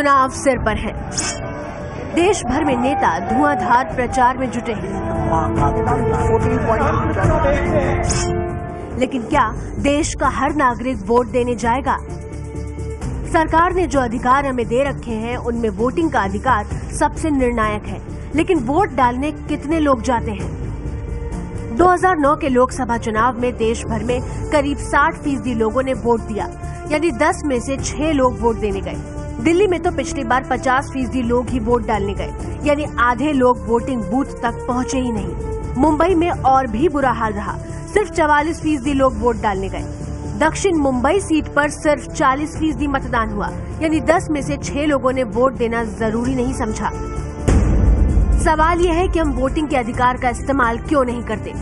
चुनाव सिर पर है। देश भर में नेता धुआंधार प्रचार में जुटे हैं। लेकिन क्या देश का हर नागरिक वोट देने जाएगा? सरकार ने जो अधिकार हमें दे रखे हैं उनमें वोटिंग का अधिकार सबसे निर्णायक है, लेकिन वोट डालने कितने लोग जाते हैं? 2009 के लोकसभा चुनाव में देश भर में करीब 60% लोगों ने वोट दिया, यानी 10 में से 6 लोग वोट देने गए। दिल्ली में तो पिछली बार 50% लोग ही वोट डालने गए, यानी आधे लोग वोटिंग बूथ तक पहुंचे ही नहीं। मुंबई में और भी बुरा हाल रहा, सिर्फ 44% लोग वोट डालने गए। दक्षिण मुंबई सीट पर सिर्फ 40% मतदान हुआ, यानी 10 में से 6 लोगों ने वोट देना जरूरी नहीं समझा। सवाल यह है कि हम वोटिंग के अधिकार का इस्तेमाल क्यों नहीं करते?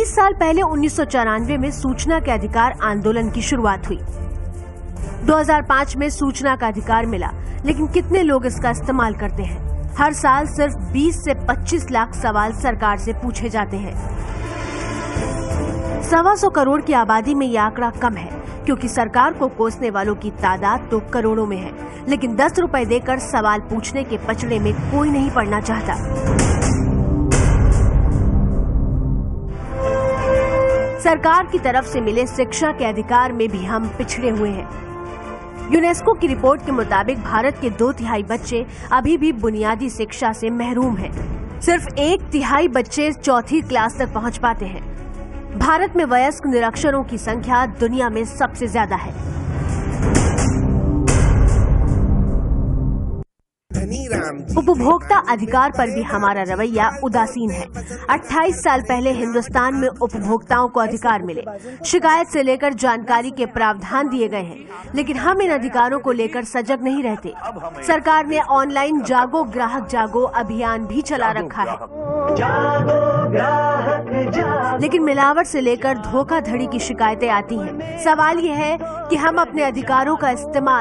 साल पहले 1994 में सूचना के अधिकार आंदोलन की शुरुआत हुई। 2005 में सूचना का अधिकार मिला, लेकिन कितने लोग इसका इस्तेमाल करते हैं? हर साल सिर्फ 20 से 25 लाख सवाल सरकार से पूछे जाते हैं। 125 करोड़ की आबादी में यह आंकड़ा कम है, क्योंकि सरकार को कोसने वालों की तादाद तो करोड़ों में है, लेकिन 10 रुपए देकर सवाल पूछने के पचड़े में कोई नहीं पड़ना चाहता। सरकार की तरफ से मिले शिक्षा के अधिकार में भी हम पिछड़े हुए हैं। यूनेस्को की रिपोर्ट के मुताबिक भारत के 2/3 बच्चे अभी भी बुनियादी शिक्षा से महरूम हैं। सिर्फ 1/3 बच्चे 4th क्लास तक पहुंच पाते हैं। भारत में वयस्क निरक्षरों की संख्या दुनिया में सबसे ज्यादा है। उपभोक्ता अधिकार पर भी हमारा रवैया उदासीन है। 28 साल पहले हिंदुस्तान में उपभोक्ताओं को अधिकार मिले, शिकायत से लेकर जानकारी के प्रावधान दिए गए हैं, लेकिन हम इन अधिकारों को लेकर सजग नहीं रहते। सरकार ने ऑनलाइन जागो ग्राहक जागो अभियान भी चला रखा है, लेकिन मिलावट से लेकर धोखाधड़ी की शिकायतें आती हैं। सवाल यह है कि हम अपने अधिकारों का इस्तेमाल